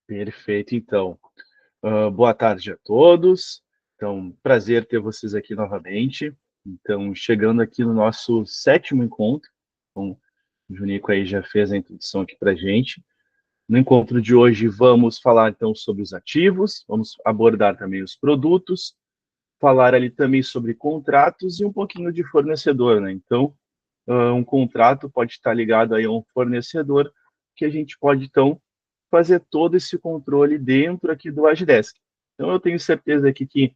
Perfeito, então. Boa tarde a todos. Então, prazer ter vocês aqui novamente. Então, chegando aqui no nosso sétimo encontro. Então, o Junico aí já fez a introdução aqui para a gente. No encontro de hoje, vamos falar então sobre os ativos, vamos abordar também os produtos, falar ali também sobre contratos e um pouquinho de fornecedor, né? Então, um contrato pode estar ligado aí a um fornecedor que a gente pode, então, fazer todo esse controle dentro aqui do Agidesk. Então, eu tenho certeza aqui que,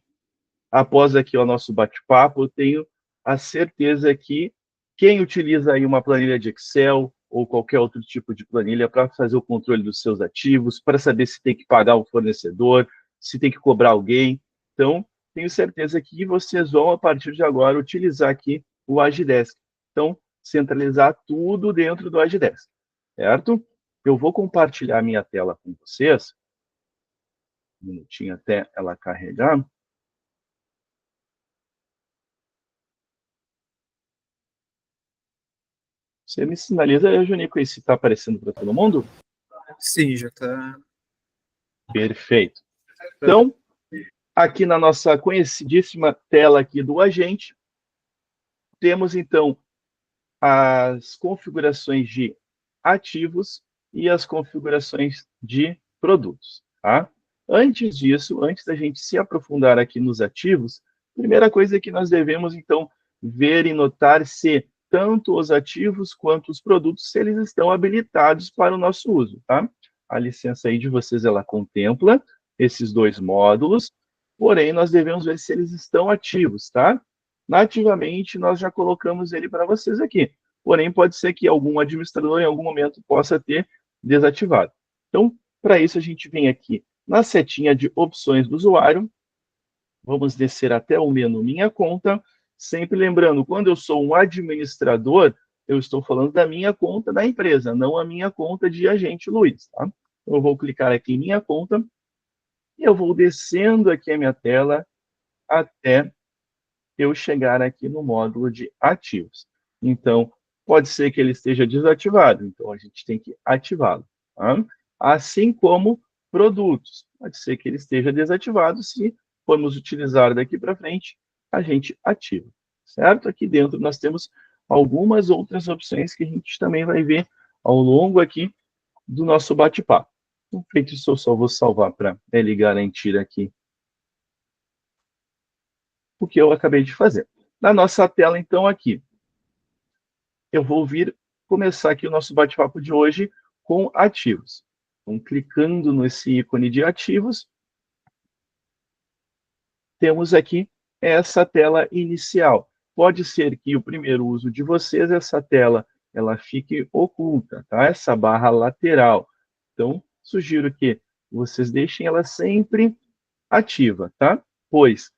após aqui o nosso bate-papo, eu tenho a certeza que quem utiliza aí uma planilha de Excel ou qualquer outro tipo de planilha para fazer o controle dos seus ativos, para saber se tem que pagar o fornecedor, se tem que cobrar alguém. Então, tenho certeza que vocês vão, a partir de agora, utilizar aqui o Agidesk. Então, centralizar tudo dentro do Agidesk, certo? Eu vou compartilhar minha tela com vocês, um minutinho até ela carregar. Você me sinaliza, Junico, aí se está aparecendo para todo mundo? Sim, já está. Perfeito. Então, aqui na nossa conhecidíssima tela aqui do agente, temos então as configurações de ativos e as configurações de produtos, tá? Antes disso, antes da gente se aprofundar aqui nos ativos, primeira coisa que nós devemos, então, ver e notar se tanto os ativos quanto os produtos, se eles estão habilitados para o nosso uso, tá? A licença aí de vocês, ela contempla esses dois módulos, porém, nós devemos ver se eles estão ativos, tá? Nativamente, nós já colocamos ele para vocês aqui. Porém, pode ser que algum administrador, em algum momento, possa ter desativado. Então, para isso, a gente vem aqui na setinha de opções do usuário. Vamos descer até o menu Minha Conta. Sempre lembrando, quando eu sou um administrador, eu estou falando da minha conta da empresa, não a minha conta de agente Luiz. Tá? Então, eu vou clicar aqui em Minha Conta e eu vou descendo aqui a minha tela até eu chegar aqui no módulo de ativos. Então, pode ser que ele esteja desativado, então a gente tem que ativá-lo. Tá? Assim como produtos, pode ser que ele esteja desativado, se formos utilizar daqui para frente, a gente ativa, certo? Aqui dentro nós temos algumas outras opções que a gente também vai ver ao longo aqui do nosso bate-papo. Então, feito isso, eu só vou salvar para ele garantir aqui o que eu acabei de fazer. Na nossa tela, então, aqui, eu vou vir começar aqui o nosso bate-papo de hoje com ativos. Então, clicando nesse ícone de ativos, temos aqui essa tela inicial. Pode ser que o primeiro uso de vocês, essa tela, ela fique oculta, tá? Essa barra lateral. Então, sugiro que vocês deixem ela sempre ativa, tá? Pois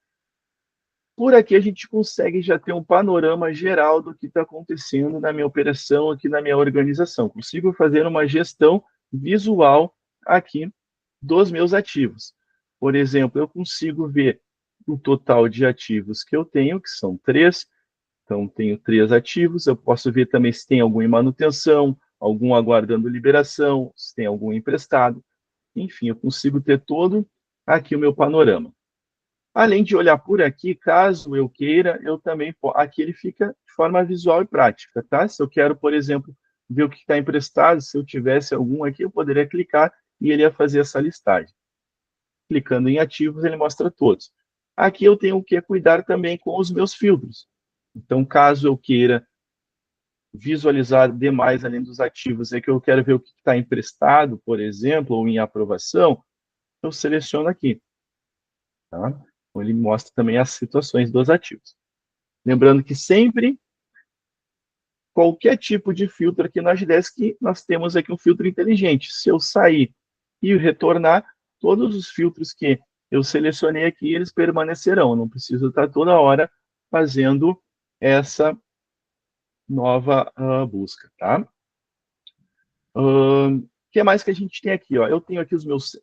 por aqui a gente consegue já ter um panorama geral do que está acontecendo na minha operação, aqui na minha organização. Consigo fazer uma gestão visual aqui dos meus ativos. Por exemplo, eu consigo ver o total de ativos que eu tenho, que são 3. Então, tenho 3 ativos. Eu posso ver também se tem algum em manutenção, algum aguardando liberação, se tem algum emprestado. Enfim, eu consigo ter todo aqui o meu panorama. Além de olhar por aqui, caso eu queira, eu também aqui ele fica de forma visual e prática, tá? Se eu quero, por exemplo, ver o que está emprestado, se eu tivesse algum aqui, eu poderia clicar e ele ia fazer essa listagem. Clicando em ativos, ele mostra todos. Aqui eu tenho que cuidar também com os meus filtros. Então, caso eu queira visualizar demais além dos ativos, é que eu quero ver o que está emprestado, por exemplo, ou em aprovação, eu seleciono aqui, tá? Então, ele mostra também as situações dos ativos. Lembrando que sempre, qualquer tipo de filtro aqui na Agidesk, nós temos aqui um filtro inteligente. Se eu sair e retornar, todos os filtros que eu selecionei aqui, eles permanecerão. Eu não preciso estar toda hora fazendo essa nova busca, tá? O que mais que a gente tem aqui? Ó? Eu tenho aqui os meus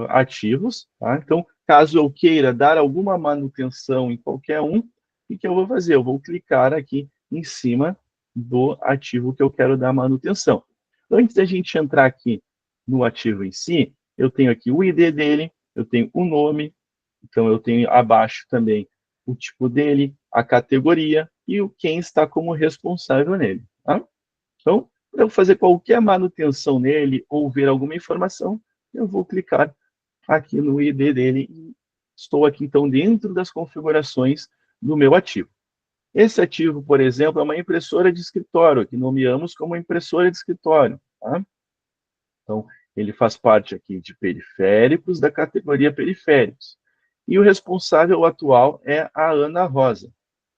ativos, tá? Então, caso eu queira dar alguma manutenção em qualquer um, o que eu vou fazer? Eu vou clicar aqui em cima do ativo que eu quero dar manutenção. Antes da gente entrar aqui no ativo em si, eu tenho aqui o ID dele, eu tenho o nome, então eu tenho abaixo também o tipo dele, a categoria e o quem está como responsável nele. Tá? Então, para eu fazer qualquer manutenção nele ou ver alguma informação, eu vou clicar aqui no ID dele e estou aqui, então, dentro das configurações do meu ativo. Esse ativo, por exemplo, é uma impressora de escritório, que nomeamos como impressora de escritório. Tá? Então, ele faz parte aqui de periféricos, da categoria periféricos. E o responsável atual é a Ana Rosa.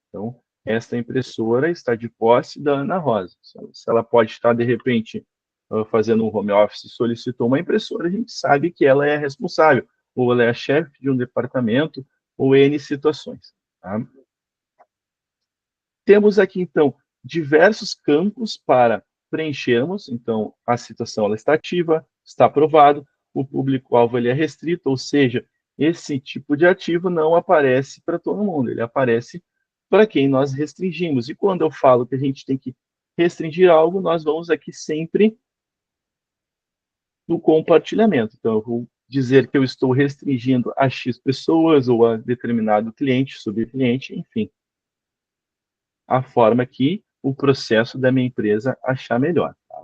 Então, esta impressora está de posse da Ana Rosa. Se ela pode estar, de repente, fazendo um home office e solicitou uma impressora, a gente sabe que ela é responsável, ou ela é a chefe de um departamento, ou N situações. Tá? Temos aqui, então, diversos campos para preenchermos. Então, a situação ela está ativa, está aprovado, o público-alvo ele é restrito, ou seja, esse tipo de ativo não aparece para todo mundo, ele aparece para quem nós restringimos. E quando eu falo que a gente tem que restringir algo, nós vamos aqui sempre no compartilhamento. Então, eu vou dizer que eu estou restringindo a X pessoas ou a determinado cliente, subcliente, enfim, a forma que o processo da minha empresa achar melhor. Tá?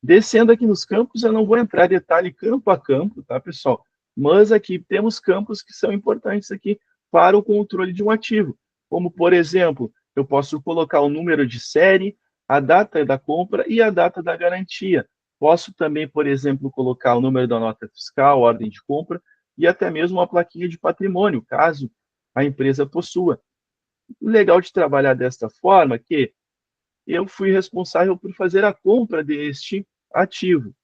Descendo aqui nos campos, eu não vou entrar em detalhe campo a campo, tá, pessoal? Mas aqui temos campos que são importantes aqui para o controle de um ativo. Como, por exemplo, eu posso colocar o número de série, a data da compra e a data da garantia. Posso também, por exemplo, colocar o número da nota fiscal, ordem de compra e até mesmo uma plaquinha de patrimônio, caso a empresa possua. O legal de trabalhar desta forma é que eu fui responsável por fazer a compra deste ativo.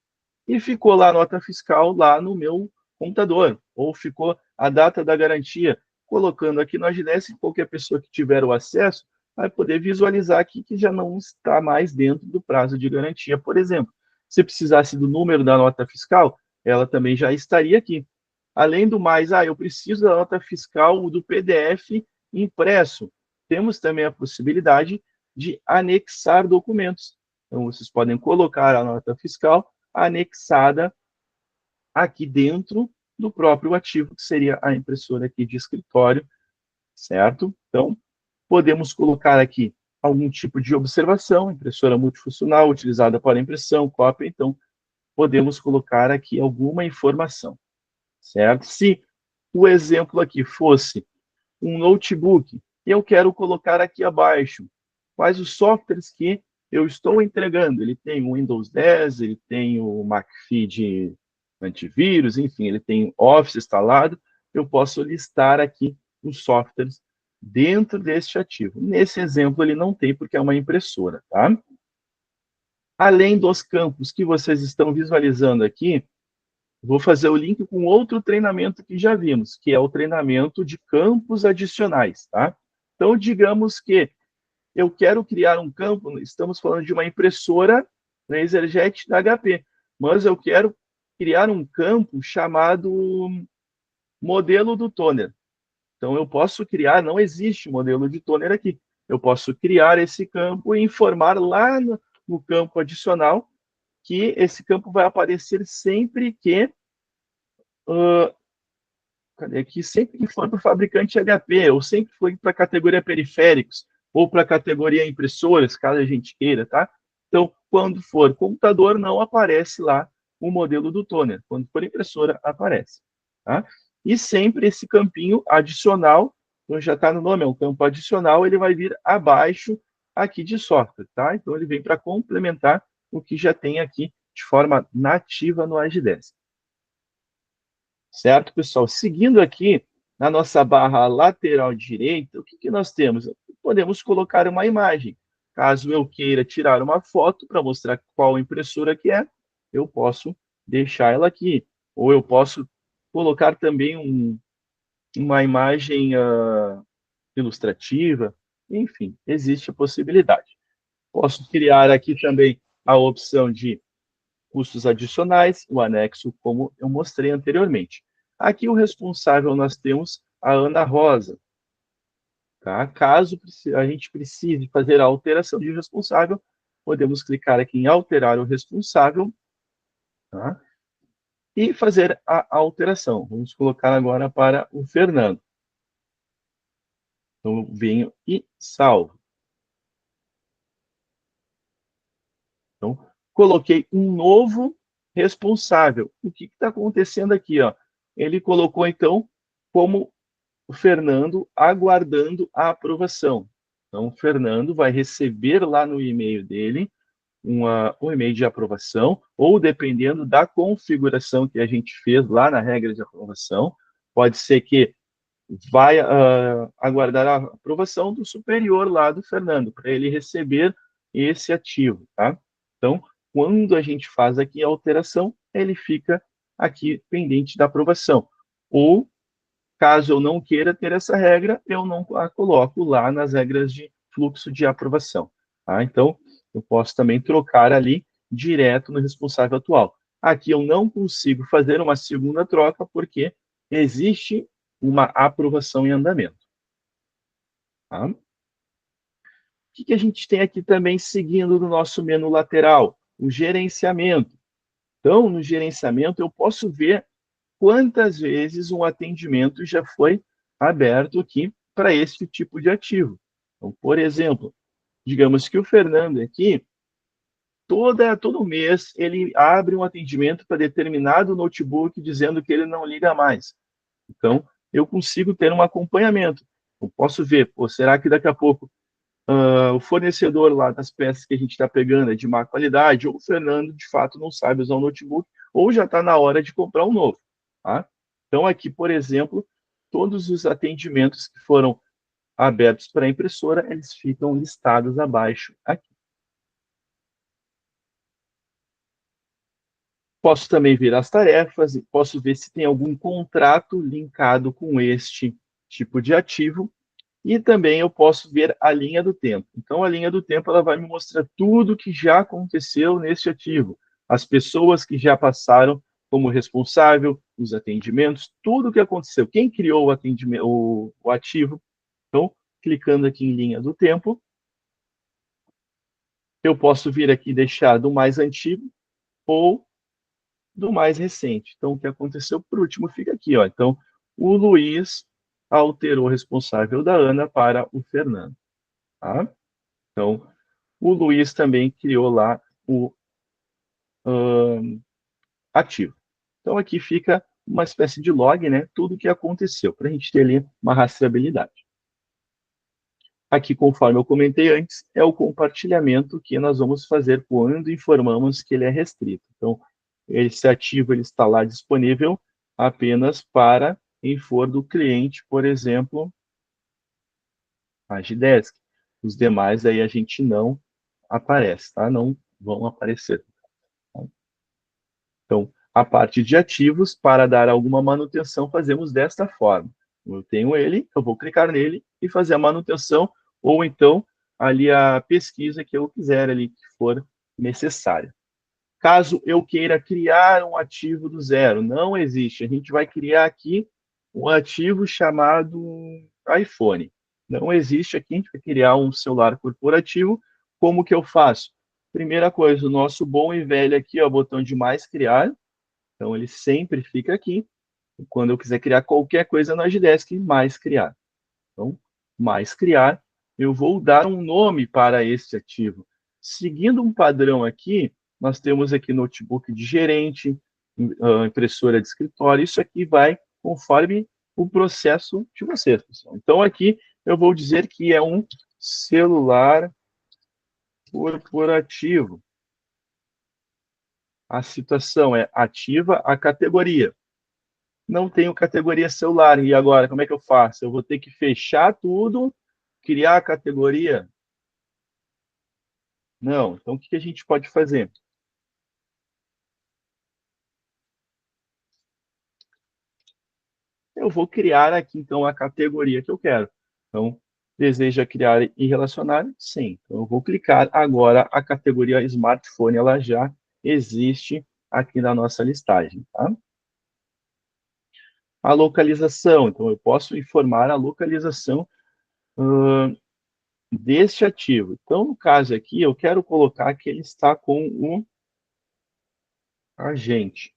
E ficou lá a nota fiscal lá no meu computador, ou ficou a data da garantia. Colocando aqui no Agilesc, qualquer pessoa que tiver o acesso vai poder visualizar aqui que já não está mais dentro do prazo de garantia, por exemplo. Se precisasse do número da nota fiscal, ela também já estaria aqui. Além do mais, eu preciso da nota fiscal do PDF impresso. Temos também a possibilidade de anexar documentos. Então, vocês podem colocar a nota fiscal anexada aqui dentro do próprio ativo, que seria a impressora aqui de escritório, certo? Então, podemos colocar aqui algum tipo de observação, impressora multifuncional utilizada para impressão, cópia, então, podemos colocar aqui alguma informação, certo? Se o exemplo aqui fosse um notebook, eu quero colocar aqui abaixo quais os softwares que eu estou entregando. Ele tem o Windows 10, ele tem o McAfee de antivírus, enfim, ele tem Office instalado. Eu posso listar aqui os softwares dentro deste ativo. Nesse exemplo, ele não tem, porque é uma impressora, tá? Além dos campos que vocês estão visualizando aqui, vou fazer o link com outro treinamento que já vimos, que é o treinamento de campos adicionais, tá? Então, digamos que eu quero criar um campo, estamos falando de uma impressora LaserJet da HP, mas eu quero criar um campo chamado modelo do toner. Então, eu posso criar, não existe modelo de toner aqui, eu posso criar esse campo e informar lá no campo adicional que esse campo vai aparecer sempre que cadê aqui? Sempre que for para o fabricante HP, ou sempre que for para a categoria periféricos, ou para a categoria impressoras, caso a gente queira, tá? Então, quando for computador, não aparece lá o modelo do toner. Quando for impressora, aparece. Tá? E sempre esse campinho adicional, então já está no nome, é um campo adicional, ele vai vir abaixo aqui de software, tá? Então, ele vem para complementar o que já tem aqui de forma nativa no Agidesc. Certo, pessoal? Seguindo aqui, na nossa barra lateral direita, o que, que nós temos? Podemos colocar uma imagem. Caso eu queira tirar uma foto para mostrar qual impressora que é, eu posso deixar ela aqui. Ou eu posso colocar também uma imagem ilustrativa. Enfim, existe a possibilidade. Posso criar aqui também a opção de custos adicionais, o anexo, como eu mostrei anteriormente. Aqui o responsável nós temos a Ana Rosa. Tá? Caso a gente precise fazer a alteração de responsável, podemos clicar aqui em alterar o responsável. Tá? e fazer a alteração. Vamos colocar agora para o Fernando. Então, eu venho e salvo. Então, coloquei um novo responsável. O que está acontecendo aqui? Ó? Ele colocou, então, como o Fernando aguardando a aprovação. Então, o Fernando vai receber lá no e-mail dele um e-mail de aprovação, ou dependendo da configuração que a gente fez lá na regra de aprovação, pode ser que vai aguardar a aprovação do superior lá do Fernando, para ele receber esse ativo, tá? Então, quando a gente faz aqui a alteração, ele fica aqui pendente da aprovação. Ou, caso eu não queira ter essa regra, eu não a coloco lá nas regras de fluxo de aprovação, tá? Então, eu posso também trocar ali direto no responsável atual. Aqui eu não consigo fazer uma segunda troca, porque existe uma aprovação em andamento. Tá? O que a gente tem aqui também seguindo no nosso menu lateral? O gerenciamento. Então, no gerenciamento, eu posso ver quantas vezes um atendimento já foi aberto aqui para esse tipo de ativo. Então, por exemplo, digamos que o Fernando aqui, todo mês, ele abre um atendimento para determinado notebook dizendo que ele não liga mais. Então, eu consigo ter um acompanhamento. Eu posso ver, pô, será que daqui a pouco o fornecedor lá das peças que a gente está pegando é de má qualidade, ou o Fernando, de fato, não sabe usar o notebook, ou já está na hora de comprar um novo. Tá? Então, aqui, por exemplo, todos os atendimentos que foram abertos para a impressora, eles ficam listados abaixo aqui. Posso também ver as tarefas, e posso ver se tem algum contrato linkado com este tipo de ativo, e também eu posso ver a linha do tempo. Então, a linha do tempo ela vai me mostrar tudo que já aconteceu nesse ativo, as pessoas que já passaram como responsável, os atendimentos, tudo o que aconteceu, quem criou o atendimento, o ativo. Então, clicando aqui em linha do tempo, eu posso vir aqui e deixar do mais antigo ou do mais recente. Então, o que aconteceu por último fica aqui, ó. Então, o Luiz alterou o responsável da Ana para o Fernando, tá? Então, o Luiz também criou lá o ativo. Então, aqui fica uma espécie de log, né? Tudo o que aconteceu, para a gente ter ali uma rastreabilidade. Aqui, conforme eu comentei antes, é o compartilhamento que nós vamos fazer quando informamos que ele é restrito. Então, esse ativo ele está lá disponível apenas para quem for do cliente, por exemplo, a Gdesk. Os demais aí a gente não aparece, tá? Não vão aparecer. Então, a parte de ativos, para dar alguma manutenção, fazemos desta forma. Eu tenho ele, eu vou clicar nele e fazer a manutenção, ou então ali a pesquisa que eu quiser ali, que for necessária. Caso eu queira criar um ativo do zero, não existe. A gente vai criar aqui um ativo chamado iPhone. Não existe aqui, a gente vai criar um celular corporativo. Como que eu faço? Primeira coisa, o nosso bom e velho aqui, ó, botão de mais criar. Então, ele sempre fica aqui. E quando eu quiser criar qualquer coisa no Agidesk, mais criar. Então, mais criar, eu vou dar um nome para este ativo. Seguindo um padrão aqui, nós temos aqui notebook de gerente, impressora de escritório. Isso aqui vai conforme o processo de vocês, pessoal. Então, aqui eu vou dizer que é um celular corporativo. A situação é ativa a categoria. Não tenho categoria celular. E agora, como é que eu faço? Eu vou ter que fechar tudo, criar a categoria? Não. Então, o que a gente pode fazer? Eu vou criar aqui, então, a categoria que eu quero. Então, deseja criar e relacionar? Sim. Então, eu vou clicar. Agora, a categoria smartphone, ela já existe aqui na nossa listagem. Tá? A localização. Então, eu posso informar a localização deste ativo. Então, no caso aqui, eu quero colocar que ele está com o agente.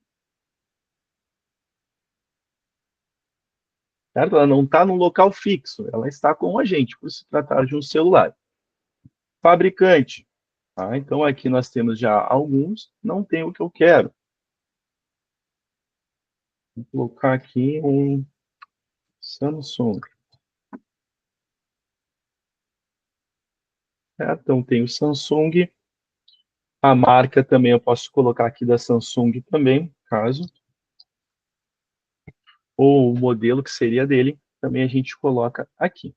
certo? Ela não está num local fixo, ela está com a gente, por se tratar de um celular. Fabricante. Tá? Então, aqui nós temos já alguns, não tem o que eu quero. Vou colocar aqui um Samsung. Certo? Então, tem o Samsung. A marca também eu posso colocar aqui da Samsung também, caso. Ou o modelo que seria dele, também a gente coloca aqui.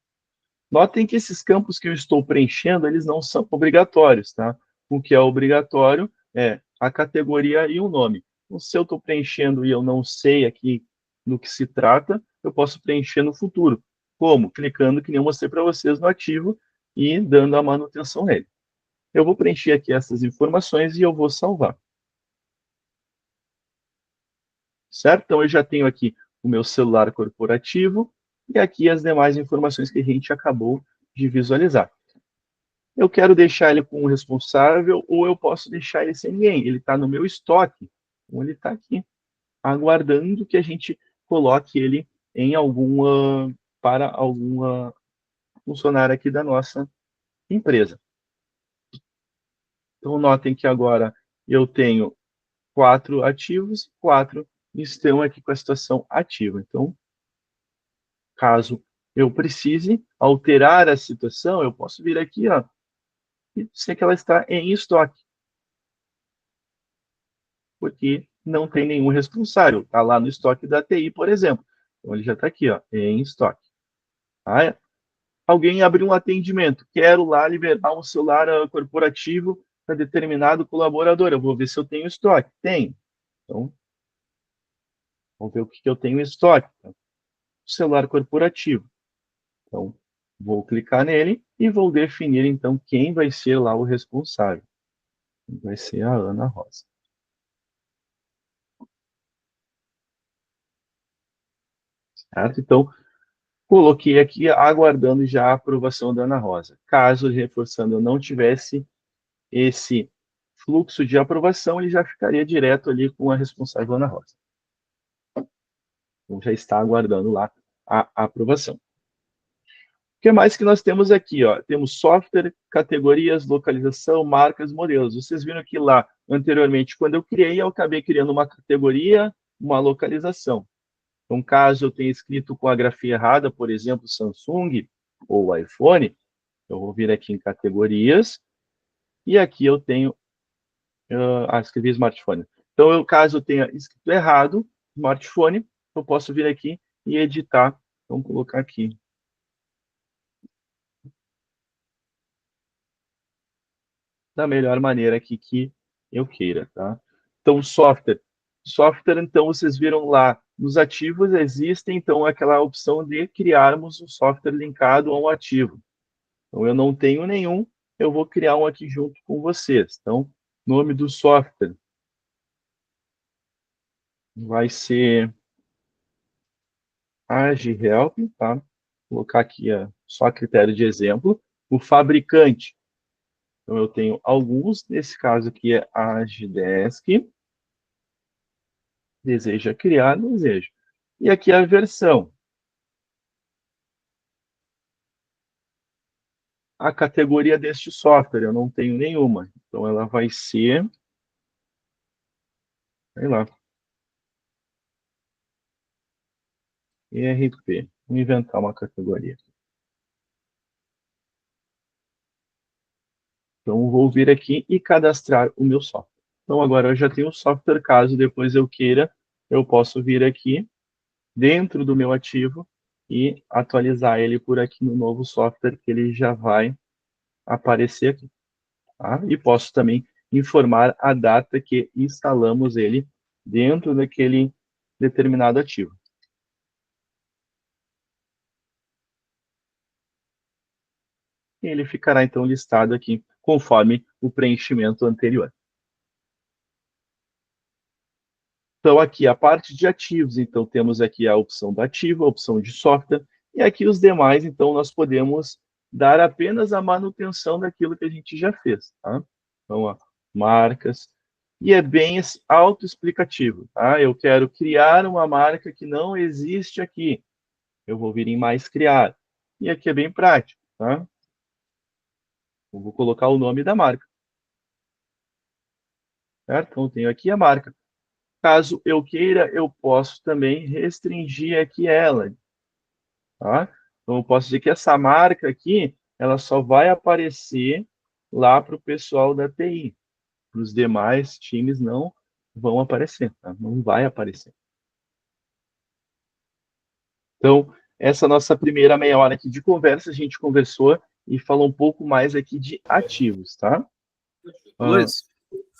Notem que esses campos que eu estou preenchendo, eles não são obrigatórios, tá? O que é obrigatório é a categoria e o nome. Então, se eu estou preenchendo e eu não sei aqui do que se trata, eu posso preencher no futuro. Como? Clicando, que nem eu mostrei para vocês, no ativo e dando a manutenção nele. Eu vou preencher aqui essas informações e eu vou salvar. Certo? Então, eu já tenho aqui o meu celular corporativo e aqui as demais informações que a gente acabou de visualizar. Eu quero deixar ele com o responsável ou eu posso deixar ele sem ninguém. Ele está no meu estoque. Então, ele está aqui, aguardando que a gente coloque ele em alguma, para alguma funcionária aqui da nossa empresa. Então, notem que agora eu tenho 4 ativos, 4 estão aqui com a situação ativa. Então, caso eu precise alterar a situação, eu posso vir aqui, ó, e dizer que ela está em estoque, porque não tem nenhum responsável. Está lá no estoque da TI, por exemplo. Então, ele já está aqui, ó, em estoque. Ah, alguém abriu um atendimento, quero lá liberar um celular corporativo para determinado colaborador. Eu vou ver se eu tenho estoque. Tenho. Então, vamos ver o que eu tenho em estoque. Então, celular corporativo. Então, vou clicar nele e vou definir, então, quem vai ser lá o responsável. Vai ser a Ana Rosa. Certo? Então, coloquei aqui aguardando já a aprovação da Ana Rosa. Caso, reforçando, eu não tivesse esse fluxo de aprovação, ele já ficaria direto ali com a responsável Ana Rosa. Então, já está aguardando lá a aprovação. O que mais que nós temos aqui? Ó? Temos software, categorias, localização, marcas, modelos. Vocês viram que lá, anteriormente, quando eu criei, eu acabei criando uma categoria, uma localização. Então, caso eu tenha escrito com a grafia errada, por exemplo, Samsung ou iPhone, eu vou vir aqui em categorias, e aqui eu tenho, escrevi smartphone. Então, caso eu tenha escrito errado, smartphone, eu posso vir aqui e editar. Vamos colocar aqui, da melhor maneira aqui que eu queira, tá? Então, software. Software, então, vocês viram lá, nos ativos existem, então, aquela opção de criarmos um software linkado a um ativo. Então, eu não tenho nenhum, eu vou criar um aqui junto com vocês. Então, nome do software vai ser AgiHelp, tá? Vou colocar aqui só a critério de exemplo. O fabricante, então eu tenho alguns, nesse caso aqui é a Agidesk. Deseja criar, desejo. E aqui a versão. A categoria deste software, eu não tenho nenhuma. Então, ela vai ser, sei lá, ERP. Vou inventar uma categoria. Então, vou vir aqui e cadastrar o meu software. Então, agora eu já tenho o software, caso depois eu queira, eu posso vir aqui dentro do meu ativo e atualizar ele por aqui no novo software, que ele já vai aparecer aqui. Tá? E posso também informar a data que instalamos ele dentro daquele determinado ativo. E ele ficará, então, listado aqui conforme o preenchimento anterior. Então, aqui a parte de ativos, então, temos aqui a opção do ativo, a opção de software, e aqui os demais, então, nós podemos dar apenas a manutenção daquilo que a gente já fez. Tá? Então, ó, marcas, e é bem autoexplicativo. Tá? Eu quero criar uma marca que não existe aqui. Eu vou vir em mais criar. E aqui é bem prático, tá? Eu vou colocar o nome da marca, certo? Então, eu tenho aqui a marca. Caso eu queira, eu posso também restringir aqui ela, tá? Então, eu posso dizer que essa marca aqui, ela só vai aparecer lá para o pessoal da TI. Para os demais times não vão aparecer, tá? Não vai aparecer. Então, essa nossa primeira meia hora aqui de conversa, a gente conversou e falou um pouco mais aqui de ativos, tá? Luiz,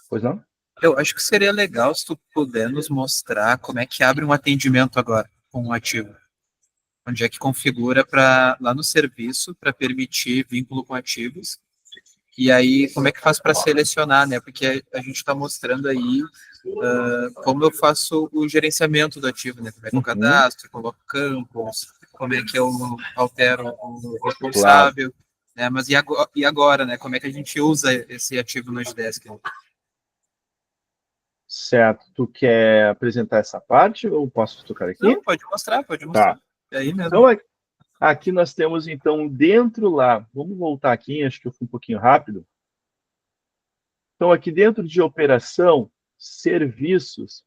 Pois não? eu acho que seria legal se tu puder nos mostrar como é que abre um atendimento agora com um ativo. Onde é que configura para lá no serviço para permitir vínculo com ativos. E aí, como é que faz para selecionar, né? Porque a gente está mostrando aí como eu faço o gerenciamento do ativo, né? Como é que eu Uhum, cadastro, coloco campos, como é que eu altero o claro. responsável, né? Mas e agora, né? Como é que a gente usa esse ativo no Sdesk? Certo. Tu quer apresentar essa parte ou posso tocar Não, aqui? pode mostrar, pode mostrar. Tá. É aí mesmo. Então, aqui nós temos, então, dentro lá, vamos voltar aqui, acho que eu fui um pouquinho rápido. Então, aqui dentro de operação, serviços,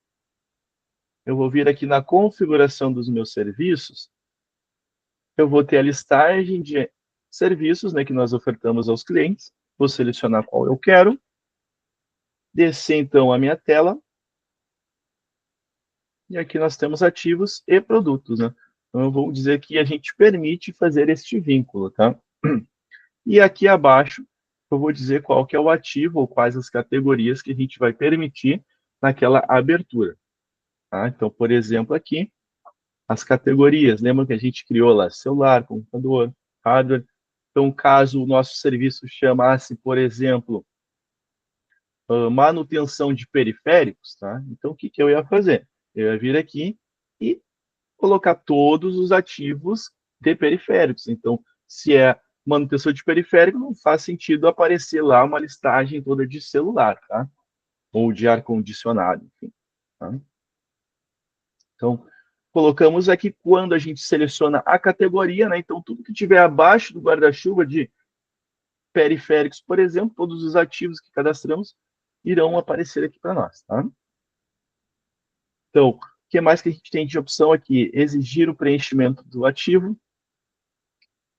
eu vou vir aqui na configuração dos meus serviços, eu vou ter a listagem de serviços, né, que nós ofertamos aos clientes, vou selecionar qual eu quero, descer, então, a minha tela, e aqui nós temos ativos e produtos, né? Então, eu vou dizer que a gente permite fazer este vínculo, tá? E aqui abaixo, eu vou dizer qual que é o ativo ou quais as categorias que a gente vai permitir naquela abertura. Tá? Então, por exemplo, aqui, as categorias. Lembra que a gente criou lá celular, computador, hardware. Então, caso o nosso serviço chamasse, por exemplo, manutenção de periféricos, tá? Então, o que, que eu ia fazer? Eu ia vir aqui e colocar todos os ativos de periféricos. Então, se é manutenção de periférico, não faz sentido aparecer lá uma listagem toda de celular, tá? Ou de ar-condicionado, enfim. Tá? Então, colocamos aqui quando a gente seleciona a categoria, né? Então, tudo que tiver abaixo do guarda-chuva de periféricos, por exemplo, todos os ativos que cadastramos irão aparecer aqui para nós, tá? Então, o que mais que a gente tem de opção aqui? Exigir o preenchimento do ativo,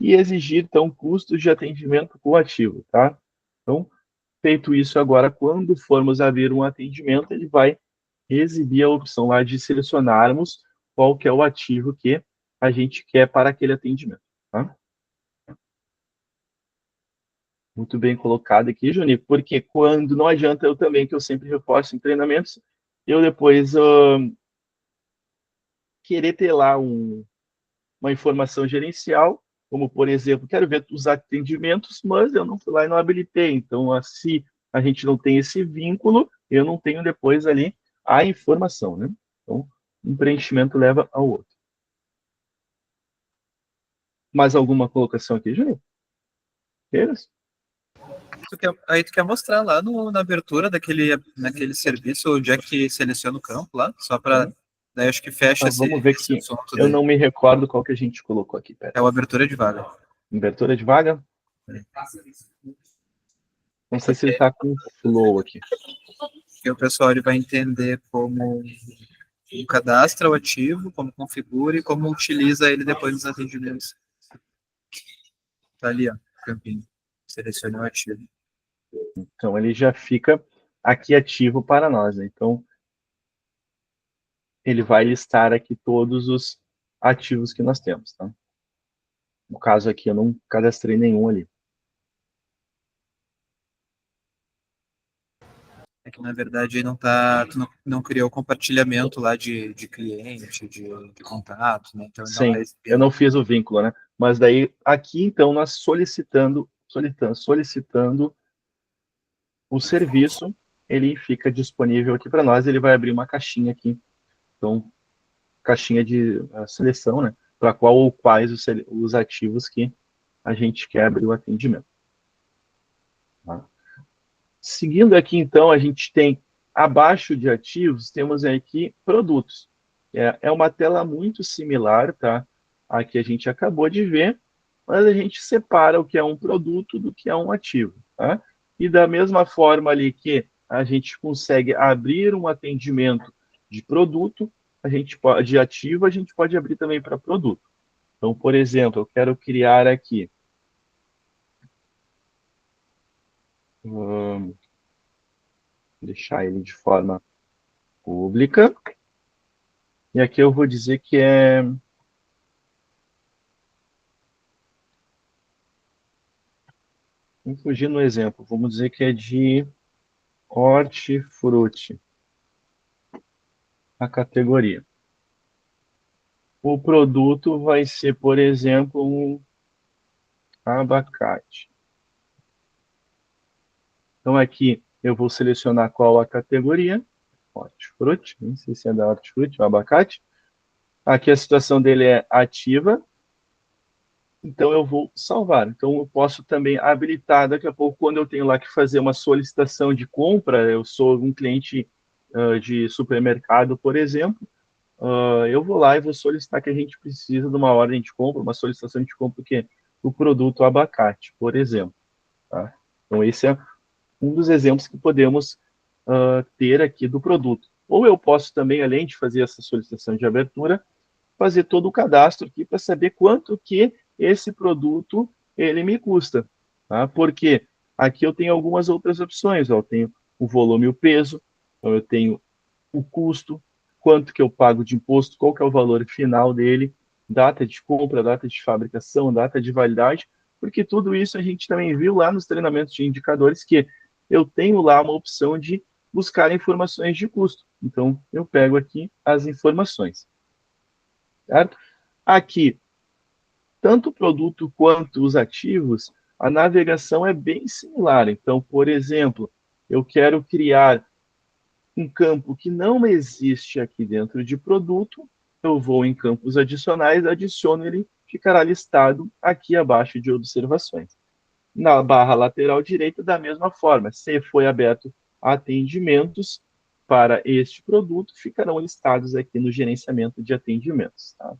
e exigir, então, custos de atendimento com o ativo, tá? Então, feito isso agora, quando formos a ver um atendimento, ele vai exibir a opção lá de selecionarmos qual que é o ativo que a gente quer para aquele atendimento, tá? Muito bem colocado aqui, Juni, porque quando não adianta eu também, que eu sempre reforço em treinamentos, eu depois querer ter lá uma informação gerencial, como, por exemplo, quero ver os atendimentos, mas eu não fui lá e não habilitei. Então, se a gente não tem esse vínculo, eu não tenho depois ali a informação, né? Então, um preenchimento leva ao outro. Mais alguma colocação aqui, Júlio? Eles? Aí tu quer mostrar lá na abertura naquele serviço onde é que seleciona o campo lá, só para. Daí acho que fecha Ah, vamos ver esse que assunto eu daí. não me recordo qual que a gente colocou aqui. Pera É aí. o abertura de vaga. Abertura de vaga? Não sei se ele está com flow aqui. Que o pessoal ele vai entender como cadastra o ativo, como configura e como utiliza ele depois nos atendimentos. Tá ali, ó, campinho. Selecione o ativo. Então, ele já fica aqui ativo para nós, né? Então, ele vai listar aqui todos os ativos que nós temos, tá? No caso aqui, eu não cadastrei nenhum ali. É que na verdade não tá, tu não criou compartilhamento lá de cliente, de contato, né? Então ele não tá Sim, eu exibindo. não fiz o vínculo, né? Mas daí, aqui, então, nós solicitando o serviço, ele fica disponível aqui para nós, ele vai abrir uma caixinha aqui. Então, caixinha de seleção, né? Para qual ou quais os ativos que a gente quer abrir o atendimento. Tá? Seguindo aqui, então, a gente tem, abaixo de ativos, temos aqui produtos. É uma tela muito similar, tá? Aqui a gente acabou de ver, mas a gente separa o que é um produto do que é um ativo, tá? E da mesma forma ali que a gente consegue abrir um atendimento de produto, a gente pode, de ativo, a gente pode abrir também para produto. Então, por exemplo, eu quero criar aqui, vamos deixar ele de forma pública, e aqui eu vou dizer que é, vamos fugir no exemplo, vamos dizer que é de hortifruti, a categoria. O produto vai ser, por exemplo, um abacate. Então, aqui eu vou selecionar qual a categoria. Hortifruti, não sei se é da hortifruti ou abacate. Aqui a situação dele é ativa. Então, eu vou salvar. Então, eu posso também habilitar daqui a pouco, quando eu tenho lá que fazer uma solicitação de compra, eu sou um cliente de supermercado, por exemplo, eu vou lá e vou solicitar que a gente precisa de uma ordem de compra, uma solicitação de compra, que o produto abacate, por exemplo. Tá? Então, esse é um dos exemplos que podemos ter aqui do produto. Ou eu posso também, além de fazer essa solicitação de abertura, fazer todo o cadastro aqui para saber quanto que esse produto ele me custa. Tá? Porque aqui eu tenho algumas outras opções. Ó, eu tenho o volume e o peso, então eu tenho o custo, quanto que eu pago de imposto, qual que é o valor final dele, data de compra, data de fabricação, data de validade, porque tudo isso a gente também viu lá nos treinamentos de indicadores que eu tenho lá uma opção de buscar informações de custo. Então, eu pego aqui as informações. Certo? Aqui, tanto o produto quanto os ativos, a navegação é bem similar. Então, por exemplo, eu quero criar um campo que não existe aqui dentro de produto, eu vou em campos adicionais, adiciono ele, ficará listado aqui abaixo de observações. Na barra lateral direita, da mesma forma, se foi aberto atendimentos para este produto, ficarão listados aqui no gerenciamento de atendimentos. Tá?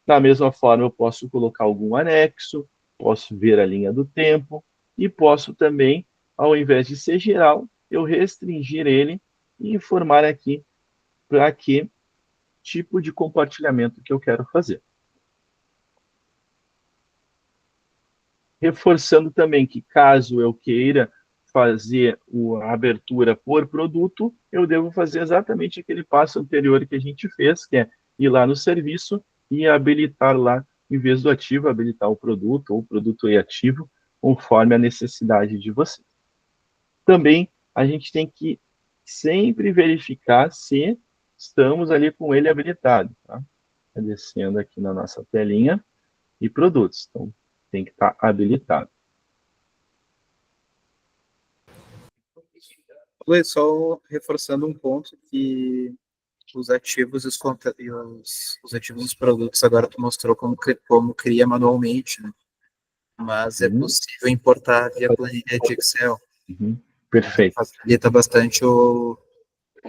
Da mesma forma, eu posso colocar algum anexo, posso ver a linha do tempo e posso também, ao invés de ser geral, eu restringir ele e informar aqui para que tipo de compartilhamento que eu quero fazer. Reforçando também que, caso eu queira fazer a abertura por produto, eu devo fazer exatamente aquele passo anterior que a gente fez, que é ir lá no serviço e habilitar lá, em vez do ativo, habilitar o produto, ou o produto é ativo, conforme a necessidade de você. Também a gente tem que sempre verificar se estamos ali com ele habilitado. Tá? Descendo aqui na nossa telinha e produtos. Então, tem que estar habilitado. Luiz, só reforçando um ponto que os ativos e os ativos dos produtos agora tu mostrou como cria manualmente, né? Mas é possível importar via planilha de Excel. Então Perfeito. facilita bastante o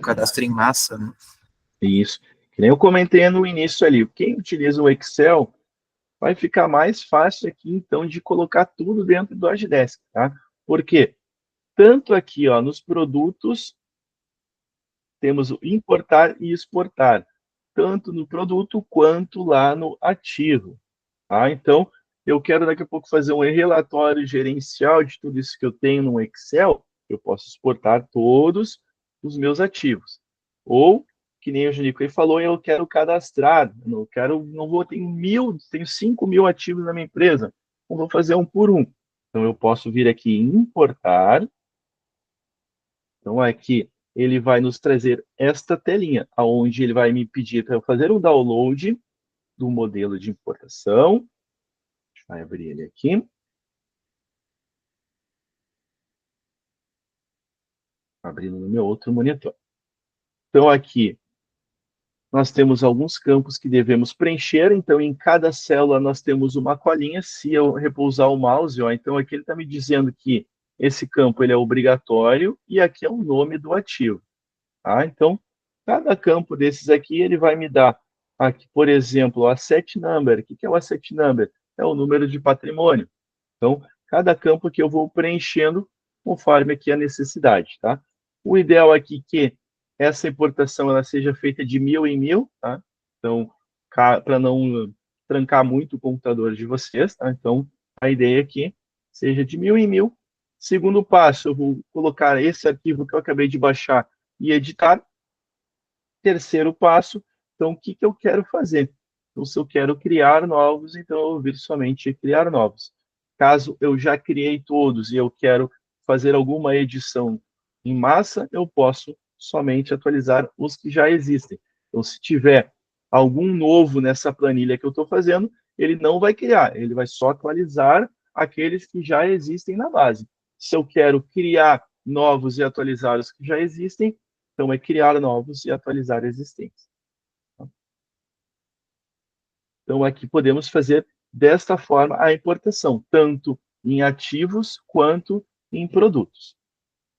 cadastro em massa, né? Isso. Que nem eu comentei no início ali, quem utiliza o Excel vai ficar mais fácil aqui, então, de colocar tudo dentro do Agidesk, tá? Porque tanto aqui, ó, nos produtos, temos o importar e exportar, tanto no produto quanto lá no ativo, tá? Então, eu quero daqui a pouco fazer um relatório gerencial de tudo isso que eu tenho no Excel, eu posso exportar todos os meus ativos. Ou, que nem o Junico falou, eu quero cadastrar, não vou ter 1.000, tenho 5.000 ativos na minha empresa, não vou fazer um por um. Então, eu posso vir aqui em importar, então aqui ele vai nos trazer esta telinha, onde ele vai me pedir para eu fazer um download do modelo de importação. Deixa eu abrir ele aqui. Abrindo no meu outro monitor. Então, aqui, nós temos alguns campos que devemos preencher. Então, em cada célula, nós temos uma colinha. Se eu repousar o mouse, ó, então aqui ele está me dizendo que esse campo ele é obrigatório e aqui é o nome do ativo. Tá? Então, cada campo desses aqui, ele vai me dar Aqui, por exemplo, o asset number. O que é o asset number? É o número de patrimônio. Então, cada campo que eu vou preenchendo conforme aqui a necessidade, tá? O ideal aqui é que essa importação ela seja feita de 1000 em 1000, tá? Então, para não trancar muito o computador de vocês, tá? Então, a ideia aqui seja de 1000 em 1000. Segundo passo, eu vou colocar esse arquivo que eu acabei de baixar e editar. Terceiro passo, então, o que eu quero fazer? Então, se eu quero criar novos, então eu vou vir somente criar novos. Caso eu já criei todos e eu quero fazer alguma edição em massa, eu posso somente atualizar os que já existem. Então, se tiver algum novo nessa planilha que eu estou fazendo, ele não vai criar, ele vai só atualizar aqueles que já existem na base. Se eu quero criar novos e atualizar os que já existem, então, é criar novos e atualizar existentes. Então, aqui podemos fazer desta forma a importação, tanto em ativos quanto em produtos.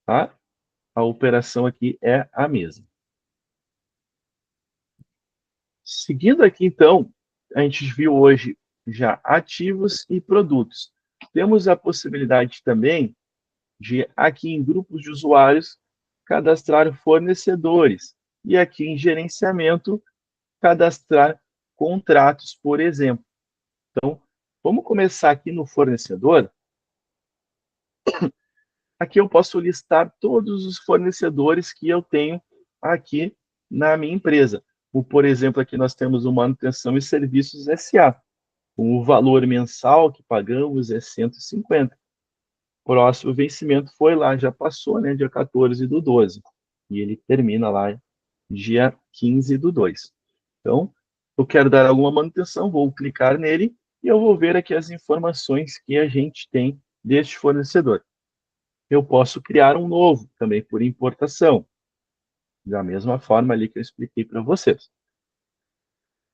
Tá? A operação aqui é a mesma. Seguindo aqui, então, a gente viu hoje já ativos e produtos. Temos a possibilidade também de, aqui em grupos de usuários, cadastrar fornecedores. E aqui em gerenciamento, cadastrar contratos, por exemplo. Então, vamos começar aqui no fornecedor. Aqui eu posso listar todos os fornecedores que eu tenho aqui na minha empresa. Por exemplo, aqui nós temos o Manutenção e Serviços SA. O valor mensal que pagamos é 150. Próximo vencimento foi lá, já passou, né, dia 14 do 12. E ele termina lá dia 15 do 2. Então, eu quero dar alguma manutenção, vou clicar nele e eu vou ver aqui as informações que a gente tem deste fornecedor. Eu posso criar um novo, também por importação, da mesma forma ali que eu expliquei para vocês.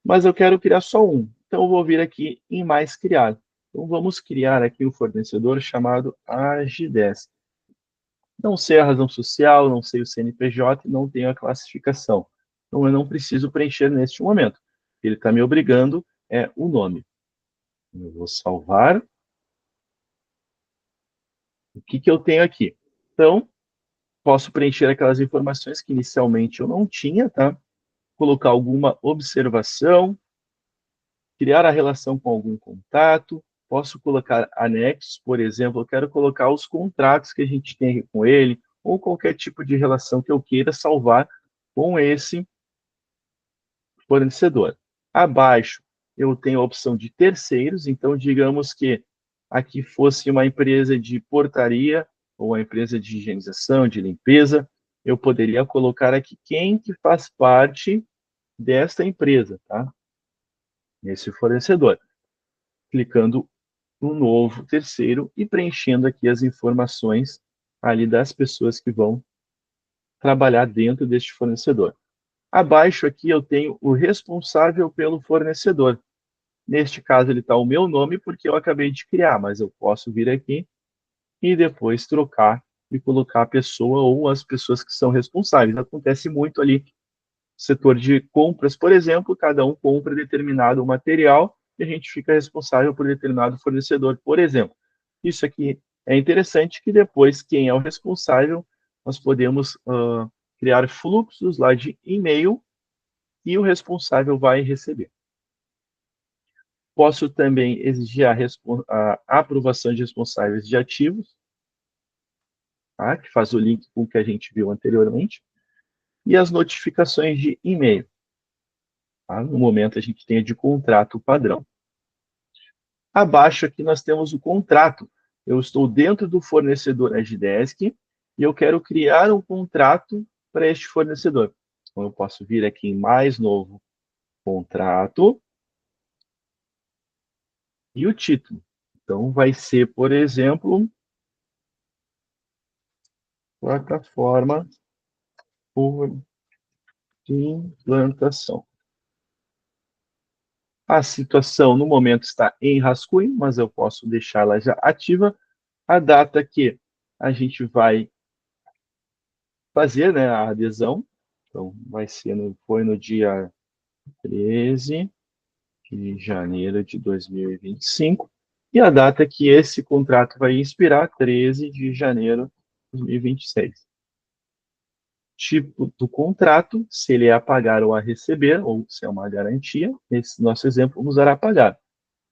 Mas eu quero criar só um, então eu vou vir aqui em mais criar. Então, vamos criar aqui um fornecedor chamado Agidesk. Não sei a razão social, não sei o CNPJ, não tenho a classificação. Então, eu não preciso preencher neste momento. Ele está me obrigando é o nome. Eu vou salvar. O que eu tenho aqui? Então, posso preencher aquelas informações que inicialmente eu não tinha, tá? Colocar alguma observação, criar a relação com algum contato, posso colocar anexos, por exemplo, eu quero colocar os contratos que a gente tem com ele, ou qualquer tipo de relação que eu queira salvar com esse fornecedor. Abaixo, eu tenho a opção de terceiros, então, digamos que aqui fosse uma empresa de portaria, ou uma empresa de higienização, de limpeza, eu poderia colocar aqui quem que faz parte desta empresa, tá? Nesse fornecedor. Clicando no novo terceiro e preenchendo aqui as informações ali das pessoas que vão trabalhar dentro deste fornecedor. Abaixo aqui eu tenho o responsável pelo fornecedor. Neste caso ele está o meu nome porque eu acabei de criar, mas eu posso vir aqui e depois trocar e colocar a pessoa ou as pessoas que são responsáveis. Acontece muito ali setor de compras, por exemplo, cada um compra determinado material e a gente fica responsável por determinado fornecedor, por exemplo. Isso aqui é interessante que depois, quem é o responsável, nós podemos criar fluxos lá de e-mail e o responsável vai receber. Posso também exigir a aprovação de responsáveis de ativos, tá? Que faz o link com o que a gente viu anteriormente, e as notificações de e-mail. Tá? No momento, a gente tem a de contrato padrão. Abaixo aqui nós temos o contrato. Eu estou dentro do fornecedor Agidesk e eu quero criar um contrato para este fornecedor. Então, eu posso vir aqui em mais novo contrato e o título. Então, vai ser, por exemplo, plataforma por implantação. A situação no momento está em rascunho, mas eu posso deixá-la já ativa. A data que a gente vai fazer, né, a adesão, então vai ser foi no dia 13 de janeiro de 2025, e a data que esse contrato vai expirar, 13 de janeiro de 2026. Tipo do contrato, se ele é a pagar ou a receber, ou se é uma garantia, esse nosso exemplo, vamos usar a pagar.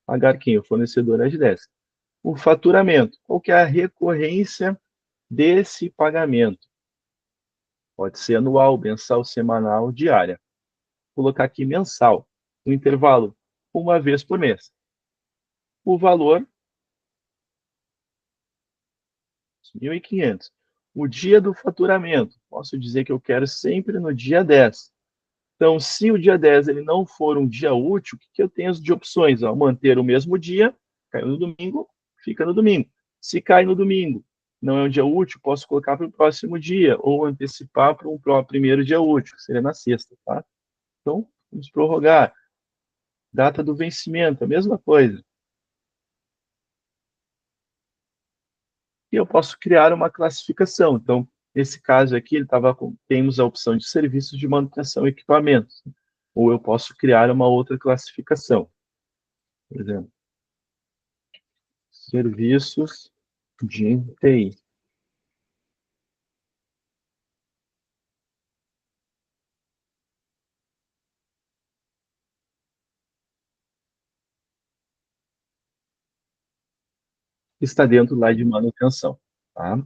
Pagar quem? O fornecedor AG10. O faturamento, qual que é a recorrência desse pagamento? Pode ser anual, mensal, semanal, diária. Vou colocar aqui mensal, no intervalo, uma vez por mês. O valor, 1.500. O dia do faturamento, posso dizer que eu quero sempre no dia 10. Então, se o dia 10 ele não for um dia útil, o que eu tenho de opções? Ó, manter o mesmo dia, caiu no domingo, fica no domingo. Se cai no domingo, não é um dia útil, posso colocar para o próximo dia, ou antecipar para um primeiro dia útil, que seria na sexta, tá? Então, vamos prorrogar. Data do vencimento, a mesma coisa. E eu posso criar uma classificação. Então, nesse caso aqui, temos a opção de serviços de manutenção e equipamentos. Ou eu posso criar uma outra classificação. Por exemplo, serviços de TI. Está dentro lá de manutenção. Tá?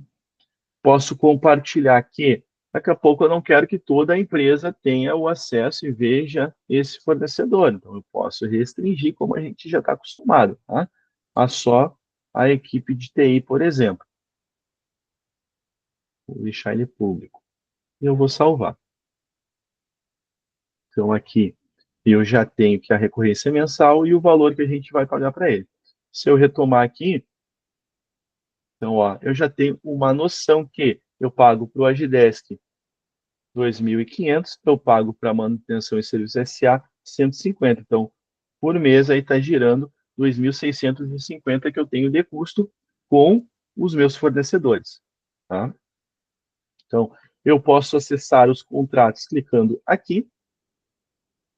Posso compartilhar que daqui a pouco eu não quero que toda a empresa tenha o acesso e veja esse fornecedor. Então, eu posso restringir, como a gente já está acostumado, tá? A só a equipe de TI, por exemplo. Vou deixar ele público. E eu vou salvar. Então, aqui, eu já tenho que a recorrência é mensal e o valor que a gente vai pagar para ele. Se eu retomar aqui, então, ó, eu já tenho uma noção que eu pago para o Agidesk 2.500, eu pago para manutenção e serviço SA 150. Então, por mês aí está girando 2.650 que eu tenho de custo com os meus fornecedores. Tá? Então, eu posso acessar os contratos clicando aqui,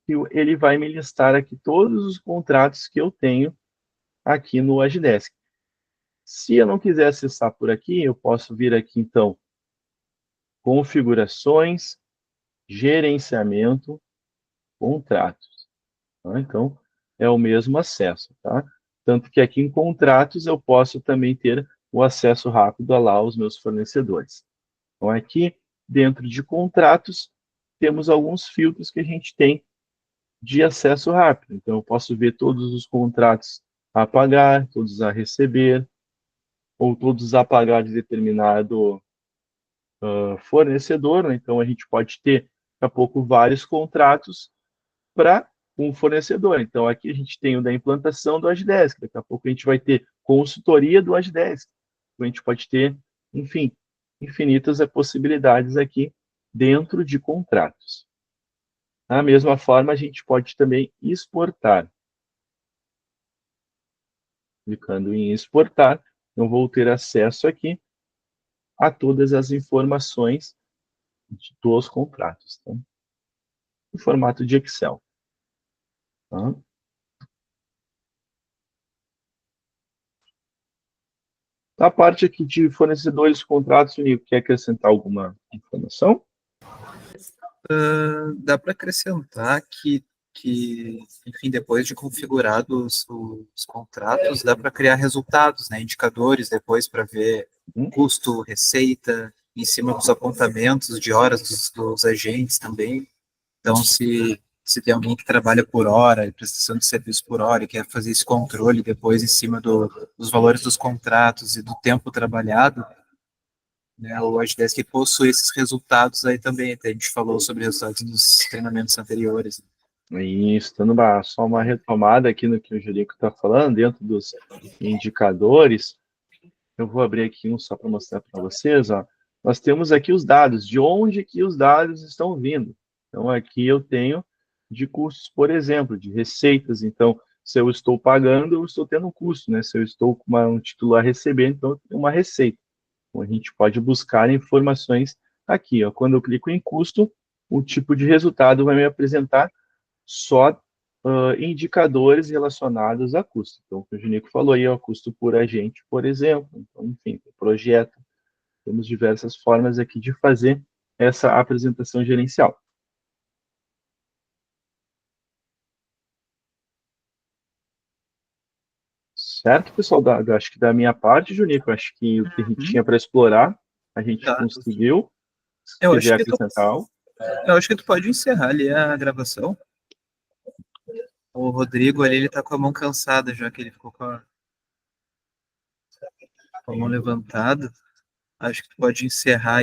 e ele vai me listar aqui todos os contratos que eu tenho aqui no Agidesk. Se eu não quiser acessar por aqui, eu posso vir aqui, então, configurações, gerenciamento, contratos. Tá? Então, é o mesmo acesso. Tá? Tanto que aqui em contratos eu posso também ter o acesso rápido a lá aos meus fornecedores. Então, aqui, dentro de contratos, temos alguns filtros que a gente tem de acesso rápido. Então, eu posso ver todos os contratos a pagar, todos a receber, ou todos a pagar de determinado fornecedor. Né? Então, a gente pode ter, daqui a pouco, vários contratos para um fornecedor. Então, aqui a gente tem o da implantação do Agidesk, daqui a pouco a gente vai ter consultoria do Agidesk. A gente pode ter, enfim, infinitas possibilidades aqui dentro de contratos. Da mesma forma, a gente pode também exportar. Clicando em exportar, eu vou ter acesso aqui a todas as informações dos contratos, tá? Em formato de Excel. Tá? A parte aqui de fornecedores, contratos, Nico, quer acrescentar alguma informação? Dá para acrescentar enfim, depois de configurados os contratos, dá para criar resultados, né, indicadores depois para ver custo, receita, em cima dos apontamentos de horas dos agentes também. Então, se tem alguém que trabalha por hora, prestação de serviço por hora, e quer fazer esse controle depois em cima dos valores dos contratos e do tempo trabalhado, né, o Watchdesk possui esses resultados aí também. Até a gente falou sobre resultados dos treinamentos anteriores. Isso, dando só uma retomada aqui no que o Jerico está falando, dentro dos indicadores, eu vou abrir aqui um só para mostrar para vocês. Ó. Nós temos aqui os dados, de onde que os dados estão vindo. Então, aqui eu tenho de custos, por exemplo, de receitas. Então, se eu estou pagando, eu estou tendo um custo, né? Se eu estou com um título a receber, então eu tenho uma receita. Então, a gente pode buscar informações aqui. Ó. Quando eu clico em custo, o tipo de resultado vai me apresentar só indicadores relacionados a custo. Então, o que o Junico falou aí é o custo por agente, por exemplo. Então, enfim, projeto. Temos diversas formas aqui de fazer essa apresentação gerencial. Certo, pessoal? Acho que da minha parte, Junico, acho que o que a gente tinha para explorar, a gente Tá. conseguiu. Se Eu acho quiser que tu, acrescentar algo. eu acho que tu pode encerrar ali a gravação. O Rodrigo ali, ele tá com a mão cansada já que ele ficou com a mão levantada. Acho que tu pode encerrar